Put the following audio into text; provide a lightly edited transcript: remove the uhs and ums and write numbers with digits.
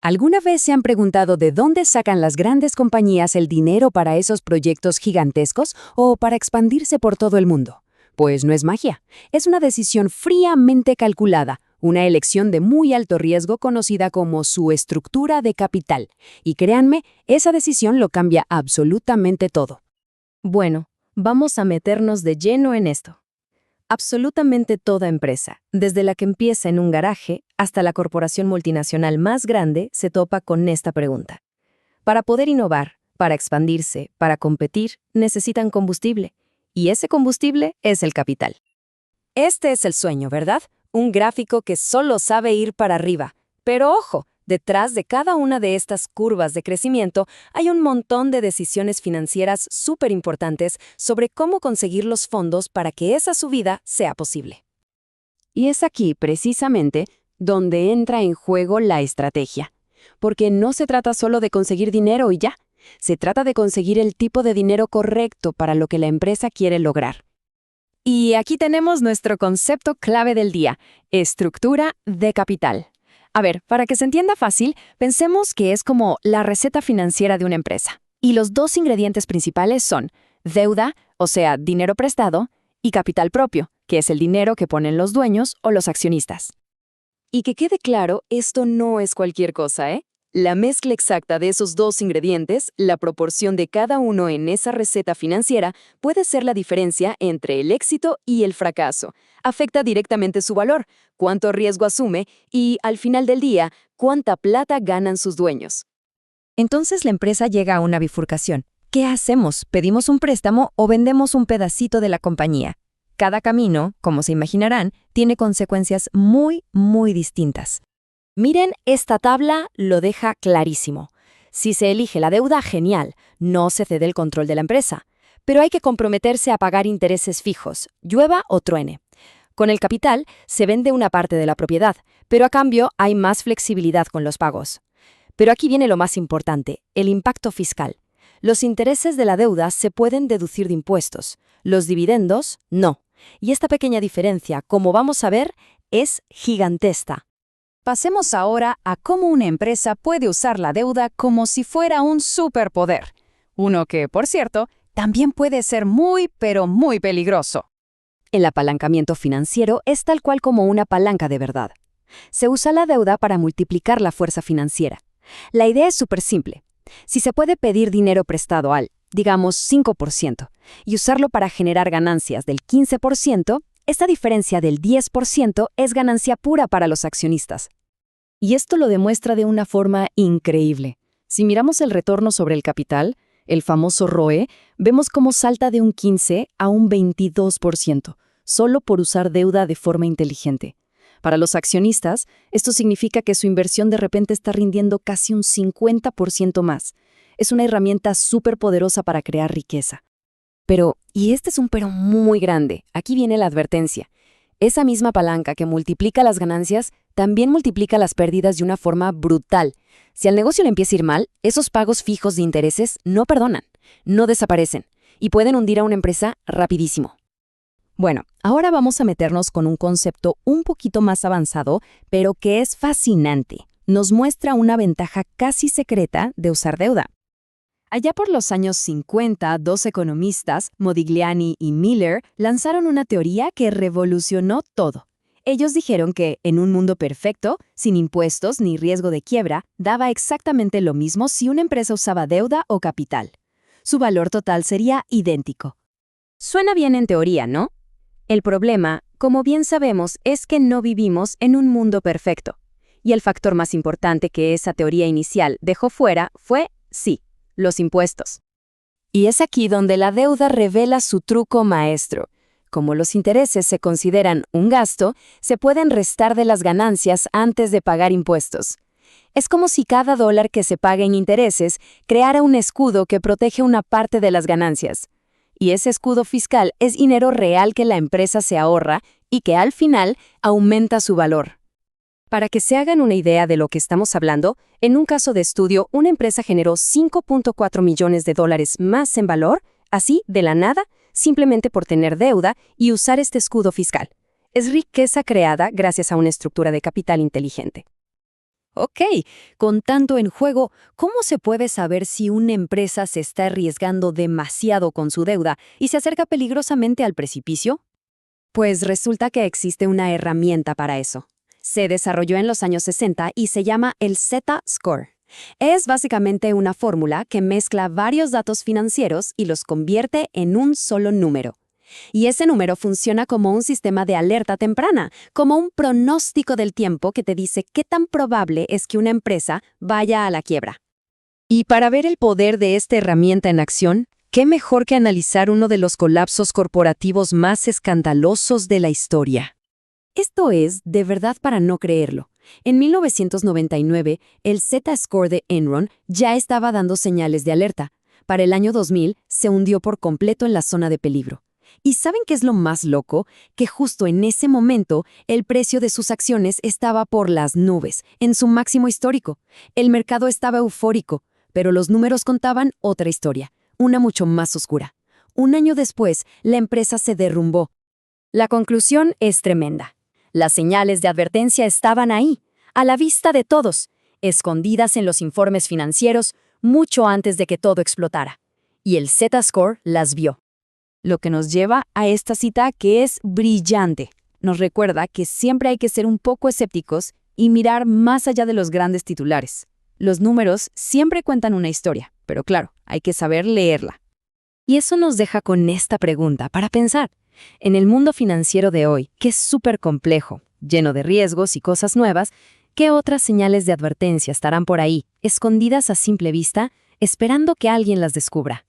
¿Alguna vez se han preguntado de dónde sacan las grandes compañías el dinero para esos proyectos gigantescos o para expandirse por todo el mundo? Pues no es magia, es una decisión fríamente calculada, una elección de muy alto riesgo conocida como su estructura de capital. Y créanme, esa decisión lo cambia absolutamente todo. Bueno, vamos a meternos de lleno en esto. Absolutamente toda empresa, desde la que empieza en un garaje hasta la corporación multinacional más grande, se topa con esta pregunta. Para poder innovar, para expandirse, para competir, necesitan combustible. Y ese combustible es el capital. Este es el sueño, ¿verdad? Un gráfico que solo sabe ir para arriba. Pero ojo, detrás de cada una de estas curvas de crecimiento hay un montón de decisiones financieras súper importantes sobre cómo conseguir los fondos para que esa subida sea posible. Y es aquí, precisamente, donde entra en juego la estrategia. Porque no se trata solo de conseguir dinero y ya. Se trata de conseguir el tipo de dinero correcto para lo que la empresa quiere lograr. Y aquí tenemos nuestro concepto clave del día, estructura de capital. A ver, para que se entienda fácil, pensemos que es como la receta financiera de una empresa. Y los dos ingredientes principales son deuda, o sea, dinero prestado, y capital propio, que es el dinero que ponen los dueños o los accionistas. Y que quede claro, esto no es cualquier cosa, ¿eh? La mezcla exacta de esos dos ingredientes, la proporción de cada uno en esa receta financiera, puede ser la diferencia entre el éxito y el fracaso. Afecta directamente su valor, cuánto riesgo asume y, al final del día, cuánta plata ganan sus dueños. Entonces la empresa llega a una bifurcación. ¿Qué hacemos? ¿Pedimos un préstamo o vendemos un pedacito de la compañía? Cada camino, como se imaginarán, tiene consecuencias muy distintas. Miren, esta tabla lo deja clarísimo. Si se elige la deuda, genial, no se cede el control de la empresa. Pero hay que comprometerse a pagar intereses fijos, llueva o truene. Con el capital se vende una parte de la propiedad, pero a cambio hay más flexibilidad con los pagos. Pero aquí viene lo más importante, el impacto fiscal. Los intereses de la deuda se pueden deducir de impuestos, los dividendos no. Y esta pequeña diferencia, como vamos a ver, es gigantesca. Pasemos ahora a cómo una empresa puede usar la deuda como si fuera un superpoder. Uno que, por cierto, también puede ser pero muy peligroso. El apalancamiento financiero es tal cual como una palanca de verdad. Se usa la deuda para multiplicar la fuerza financiera. La idea es súper simple. Si se puede pedir dinero prestado al, digamos, 5%, y usarlo para generar ganancias del 15%, esta diferencia del 10% es ganancia pura para los accionistas. Y esto lo demuestra de una forma increíble. Si miramos el retorno sobre el capital, el famoso ROE, vemos cómo salta de un 15 a un 22%, solo por usar deuda de forma inteligente. Para los accionistas, esto significa que su inversión de repente está rindiendo casi un 50% más. Es una herramienta súper poderosa para crear riqueza. Y este es un pero muy grande. Aquí viene la advertencia. Esa misma palanca que multiplica las ganancias también multiplica las pérdidas de una forma brutal. Si al negocio le empieza a ir mal, esos pagos fijos de intereses no perdonan, no desaparecen y pueden hundir a una empresa rapidísimo. Bueno, ahora vamos a meternos con un concepto un poquito más avanzado, pero que es fascinante. Nos muestra una ventaja casi secreta de usar deuda. Allá por los años 50, dos economistas, Modigliani y Miller, lanzaron una teoría que revolucionó todo. Ellos dijeron que, en un mundo perfecto, sin impuestos ni riesgo de quiebra, daba exactamente lo mismo si una empresa usaba deuda o capital. Su valor total sería idéntico. Suena bien en teoría, ¿no? El problema, como bien sabemos, es que no vivimos en un mundo perfecto. Y el factor más importante que esa teoría inicial dejó fuera fue, sí, los impuestos. Y es aquí donde la deuda revela su truco maestro. Como los intereses se consideran un gasto, se pueden restar de las ganancias antes de pagar impuestos. Es como si cada dólar que se paga en intereses creara un escudo que protege una parte de las ganancias. Y ese escudo fiscal es dinero real que la empresa se ahorra y que al final aumenta su valor. Para que se hagan una idea de lo que estamos hablando, en un caso de estudio, una empresa generó $5.4 millones más en valor, así, de la nada, simplemente por tener deuda y usar este escudo fiscal. Es riqueza creada gracias a una estructura de capital inteligente. Ok, con tanto en juego, ¿cómo se puede saber si una empresa se está arriesgando demasiado con su deuda y se acerca peligrosamente al precipicio? Pues resulta que existe una herramienta para eso. Se desarrolló en los años 60 y se llama el Z-Score. Es básicamente una fórmula que mezcla varios datos financieros y los convierte en un solo número. Y ese número funciona como un sistema de alerta temprana, como un pronóstico del tiempo que te dice qué tan probable es que una empresa vaya a la quiebra. Y para ver el poder de esta herramienta en acción, ¿qué mejor que analizar uno de los colapsos corporativos más escandalosos de la historia? Esto es, de verdad para no creerlo. En 1999, el Z-Score de Enron ya estaba dando señales de alerta. Para el año 2000, se hundió por completo en la zona de peligro. ¿Y saben qué es lo más loco? Que justo en ese momento, el precio de sus acciones estaba por las nubes, en su máximo histórico. El mercado estaba eufórico, pero los números contaban otra historia, una mucho más oscura. Un año después, la empresa se derrumbó. La conclusión es tremenda. Las señales de advertencia estaban ahí, a la vista de todos, escondidas en los informes financieros mucho antes de que todo explotara. Y el Z-Score las vio. Lo que nos lleva a esta cita que es brillante. Nos recuerda que siempre hay que ser un poco escépticos y mirar más allá de los grandes titulares. Los números siempre cuentan una historia, pero claro, hay que saber leerla. Y eso nos deja con esta pregunta para pensar. En el mundo financiero de hoy, que es súper complejo, lleno de riesgos y cosas nuevas, ¿qué otras señales de advertencia estarán por ahí, escondidas a simple vista, esperando que alguien las descubra?